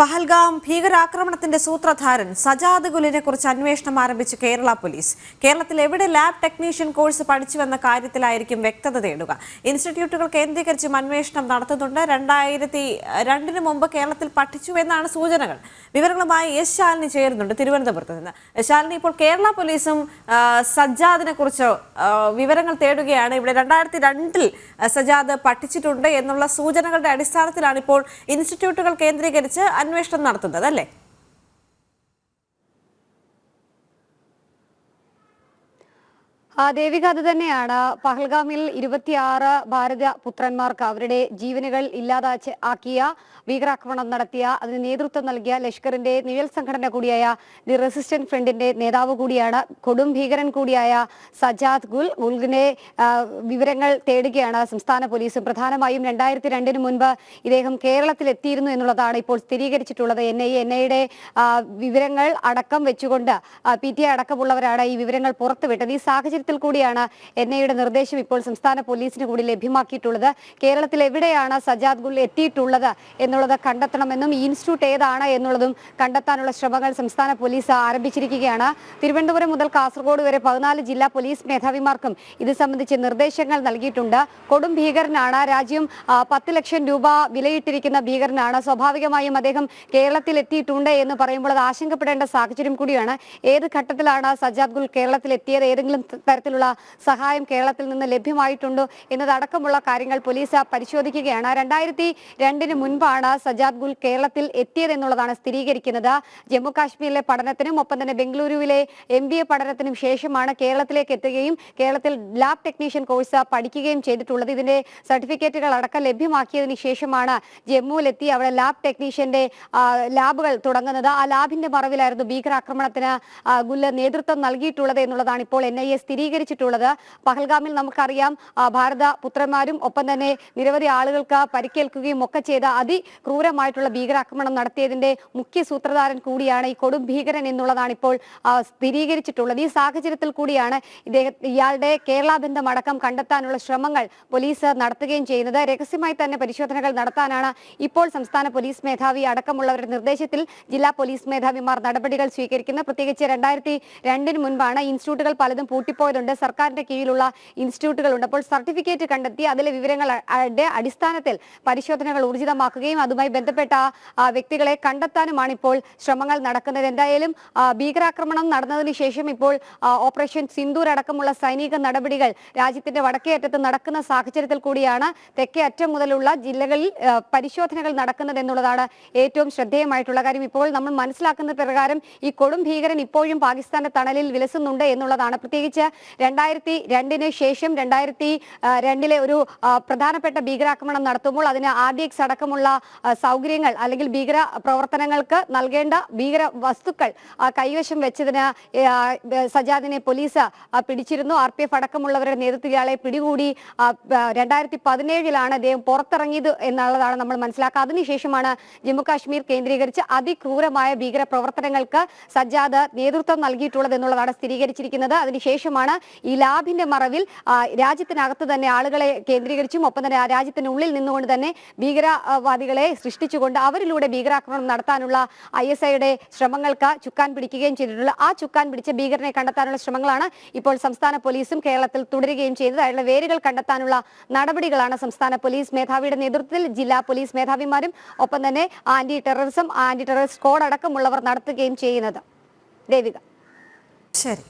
പഹൽഗാം ഭീകരാക്രമണത്തിന്റെ സൂത്രധാരൻ സജാദ് ഗുലിനെ കുറിച്ച് അന്വേഷണം ആരംഭിച്ച കേരള പോലീസ്. കേരളത്തിൽ എവിടെ ലാബ് ടെക്നീഷ്യൻ കോഴ്സ് പഠിച്ചുവെന്ന കാര്യത്തിലായിരിക്കും വ്യക്തത തേടുക. ഇൻസ്റ്റിറ്റ്യൂട്ടുകൾ കേന്ദ്രീകരിച്ചും അന്വേഷണം നടത്തുന്നുണ്ട്. 2002 മുമ്പ് കേരളത്തിൽ പഠിച്ചുവെന്നാണ് സൂചനകൾ. വിവരങ്ങളുമായി എസ് ശാലിനി ചേരുന്നുണ്ട് തിരുവനന്തപുരത്ത് നിന്ന്. ശാലിനി, ഇപ്പോൾ കേരള പോലീസും സജ്ജാദിനെ കുറിച്ച് വിവരങ്ങൾ തേടുകയാണ്. ഇവിടെ 2002 സജാദ് പഠിച്ചിട്ടുണ്ട് എന്നുള്ള സൂചനകളുടെ അടിസ്ഥാനത്തിലാണ് ഇപ്പോൾ ഇൻസ്റ്റിറ്റ്യൂട്ടുകൾ കേന്ദ്രീകരിച്ച് അന്വേഷണം നടത്തുന്നത്, അല്ലേ? ദേവിക, അത് തന്നെയാണ്. പഹൽഗാമിൽ 26 ഭാരത പുത്രന്മാർക്ക് അവരുടെ ജീവനുകൾ ആക്കിയ ഭീകരാക്രമണം നടത്തിയ അതിന് നേതൃത്വം നൽകിയ ലഷ്കറിന്റെ നിഴൽ സംഘടന കൂടിയായ ദി റെസിസ്റ്റന്റ് ഫ്രണ്ടിന്റെ നേതാവ് കൂടിയാണ്, കൊടും ഭീകരൻ കൂടിയായ സജാദ് ഗുലിനെ വിവരങ്ങൾ തേടുകയാണ് സംസ്ഥാന പോലീസും. പ്രധാനമായും 2002 മുൻപ് ഇദ്ദേഹം കേരളത്തിൽ എത്തിയിരുന്നു എന്നുള്ളതാണ് ഇപ്പോൾ സ്ഥിരീകരിച്ചിട്ടുള്ളത്. NIA വിവരങ്ങൾ അടക്കം വെച്ചുകൊണ്ട് PTI അടക്കമുള്ളവരാണ് ഈ വിവരങ്ങൾ പുറത്തുവിട്ടത്. ഈ സാഹചര്യത്തിൽ കൂടിയാണ് NIA നിർദ്ദേശം ഇപ്പോൾ സംസ്ഥാന പോലീസിന് കൂടി ലഭ്യമാക്കിയിട്ടുള്ളത്. കേരളത്തിൽ എവിടെയാണ് സജാദ് ഗുൽ എത്തിയിട്ടുള്ളത് എന്നുള്ളത് കണ്ടെത്തണമെന്നും ഈ ഇൻസ്റ്റിറ്റ്യൂട്ട് ഏതാണ് എന്നുള്ളതും കണ്ടെത്താനുള്ള ശ്രമങ്ങൾ സംസ്ഥാന പോലീസ് ആരംഭിച്ചിരിക്കുകയാണ്. തിരുവനന്തപുരം മുതൽ കാസർഗോഡ് വരെ 14 ജില്ലാ പോലീസ് മേധാവിമാർക്കും ഇത് സംബന്ധിച്ച് നിർദ്ദേശങ്ങൾ നൽകിയിട്ടുണ്ട്. കൊടും ഭീകരനാണ്, രാജ്യം 10 ലക്ഷം രൂപ വിലയിട്ടിരിക്കുന്ന ഭീകരനാണ്. സ്വാഭാവികമായും അദ്ദേഹം കേരളത്തിൽ എത്തിയിട്ടുണ്ട് എന്ന് പറയുമ്പോൾ അത് ആശങ്കപ്പെടേണ്ട സാഹചര്യം കൂടിയാണ്. ഏത് ഘട്ടത്തിലാണ് സജാദ് ഗുൽ കേരളത്തിൽ എത്തിയത്, ഏതെങ്കിലും തരത്തിലുള്ള സഹായം കേരളത്തിൽ നിന്ന് ലഭ്യമായിട്ടുണ്ടോ എന്നതടക്കമുള്ള കാര്യങ്ങൾ പോലീസ് പരിശോധിക്കുകയാണ്. 2002 മുൻപാണ് സജാദ് ഗുൽ കേരളത്തിൽ എത്തിയതെന്നുള്ളതാണ് സ്ഥിരീകരിക്കുന്നത്. ജമ്മു കാശ്മീരിലെ പഠനത്തിനും ഒപ്പം തന്നെ ബംഗളൂരുവിലെ MBA പഠനത്തിനും ശേഷമാണ് കേരളത്തിലേക്ക് എത്തുകയും കേരളത്തിൽ ലാബ് ടെക്നീഷ്യൻ കോഴ്സ് പഠിക്കുകയും ചെയ്തിട്ടുള്ളത്. ഇതിന്റെ സർട്ടിഫിക്കറ്റുകൾ അടക്കം ലഭ്യമാക്കിയതിനു ശേഷമാണ് ജമ്മുവിലെത്തി അവിടെ ലാബ് ടെക്നീഷ്യന്റെ ലാബുകൾ തുടങ്ങുന്നത്. ആ ലാബിന്റെ മറവിലായിരുന്നു ഭീകരാക്രമണത്തിന് ഗുല് നേതൃത്വം നൽകിയിട്ടുള്ളത് എന്നുള്ളതാണ് ഇപ്പോൾ NIA സ്ഥിരീകരിച്ചിട്ടുള്ളത്. പഹൽഗാമിൽ നമുക്കറിയാം ഭാരത പുത്രന്മാരും ഒപ്പം തന്നെ നിരവധി ആളുകൾക്ക് പരിക്കേൽക്കുകയും ഒക്കെ ചെയ്ത അതിക്രൂരമായിട്ടുള്ള ഭീകരാക്രമണം നടത്തിയതിന്റെ മുഖ്യ സൂത്രധാരൻ കൂടിയാണ് ഈ കൊടും ഭീകരൻ എന്നുള്ളതാണ് ഇപ്പോൾ സ്ഥിരീകരിച്ചിട്ടുള്ളത്. ഈ സാഹചര്യത്തിൽ കൂടിയാണ് ഇയാളുടെ കേരള ബന്ധം അടക്കം കണ്ടെത്താനുള്ള ശ്രമങ്ങൾ പോലീസ് നടത്തുകയും ചെയ്യുന്നത്. രഹസ്യമായി തന്നെ പരിശോധനകൾ നടത്താനാണ് ഇപ്പോൾ സംസ്ഥാന പോലീസ് മേധാവി അടക്കമുള്ളവരുടെ നിർദ്ദേശത്തിൽ ജില്ലാ പോലീസ് മേധാവിമാർ നടപടികൾ സ്വീകരിക്കുന്നത്. പ്രത്യേകിച്ച് 2002 മുൻപാണ് ഇൻസ്റ്റിറ്റ്യൂട്ടുകൾ പലതും പൂട്ടിപ്പോയതുണ്ട്. സർക്കാരിന്റെ കീഴിലുള്ള ഇൻസ്റ്റിറ്റ്യൂട്ടുകളുണ്ട്. അപ്പോൾ സർട്ടിഫിക്കറ്റ് കണ്ടെത്തി അതിലെ വിവരങ്ങളുടെ അടിസ്ഥാനത്തിൽ പരിശോധനകൾ ഊർജിതമാക്കുകയും അതുമായി ബന്ധപ്പെട്ട വ്യക്തികളെ കണ്ടെത്താനുമാണ് ഇപ്പോൾ ശ്രമങ്ങൾ നടക്കുന്നത്. എന്തായാലും ഭീകരാക്രമണം നടന്നതിന് ശേഷം ഇപ്പോൾ ഓപ്പറേഷൻ സിന്ദൂർ അടക്കമുള്ള സൈനിക നടപടികൾ രാജ്യത്തിന്റെ വടക്കേ അറ്റത്ത് നടക്കുന്ന സാഹചര്യത്തിൽ കൂടിയാണ് തെക്കേ അറ്റം മുതലുള്ള ജില്ലകളിൽ പരിശോധനകൾ നടക്കുന്നത് എന്നുള്ളതാണ് ഏറ്റവും ശ്രദ്ധേയമായിട്ടുള്ള കാര്യം. ഇപ്പോൾ നമ്മൾ മനസ്സിലാക്കുന്ന പ്രകാരം ഈ കൊടും ഭീകരൻ ഇപ്പോഴും പാകിസ്ഥാന്റെ തണലിൽ വിലസുന്നുണ്ട് എന്നുള്ളതാണ്. പ്രത്യേകിച്ച് 2002 ശേഷം 2002 ഒരു പ്രധാനപ്പെട്ട ഭീകരാക്രമണം നടത്തുമ്പോൾ അതിന് RDX അടക്കമുള്ള സൗകര്യങ്ങൾ അല്ലെങ്കിൽ ഭീകര പ്രവർത്തനങ്ങൾക്ക് നൽകേണ്ട ഭീകര വസ്തുക്കൾ കൈവശം വെച്ചതിന് സജാദിനെ പോലീസ് പിടിച്ചിരുന്നു. RPF അടക്കമുള്ളവരുടെ നേതൃത്വത്തിൽ ഇയാളെ പിടികൂടി 2017 അദ്ദേഹം പുറത്തിറങ്ങിയത് എന്നുള്ളതാണ് നമ്മൾ മനസ്സിലാക്കുക. അതിനുശേഷമാണ് ജമ്മു കാശ്മീർ കേന്ദ്രീകരിച്ച് അതിക്രൂരമായ ഭീകര പ്രവർത്തനങ്ങൾക്ക് സജാദ് നേതൃത്വം നൽകിയിട്ടുള്ളത് എന്നുള്ളതാണ് സ്ഥിരീകരിച്ചിരിക്കുന്നത്. അതിനുശേഷമാണ് ഈ ലാബിന്റെ മറവിൽ രാജ്യത്തിനകത്ത് തന്നെ ആളുകളെ കേന്ദ്രീകരിച്ചും ഒപ്പം തന്നെ ആ രാജ്യത്തിനുള്ളിൽ നിന്നുകൊണ്ട് തന്നെ ഭീകരവാദികളെ സൃഷ്ടിച്ചുകൊണ്ട് അവരിലൂടെ ഭീകരാക്രമണം നടത്താനുള്ള ISIയുടെ ശ്രമങ്ങൾക്ക് ചുക്കാൻ പിടിക്കുകയും ചെയ്തിട്ടുള്ള ആ ചുക്കാൻ പിടിച്ച ഭീകരനെ കണ്ടെത്താനുള്ള ശ്രമങ്ങളാണ് ഇപ്പോൾ സംസ്ഥാന പോലീസും കേരളത്തിൽ തുടരുകയും ചെയ്തത്. അയാളുടെ വേരുകൾ കണ്ടെത്താനുള്ള നടപടികളാണ് സംസ്ഥാന പോലീസ് മേധാവിയുടെ നേതൃത്വത്തിൽ ജില്ലാ പോലീസ് മേധാവിമാരും ഒപ്പം തന്നെ ആന്റി ടെററിസ്റ്റ് സ്ക്വാഡ് അടക്കമുള്ളവർ നടത്തുകയും ചെയ്യുന്നത്. ദേവിക. ശരി.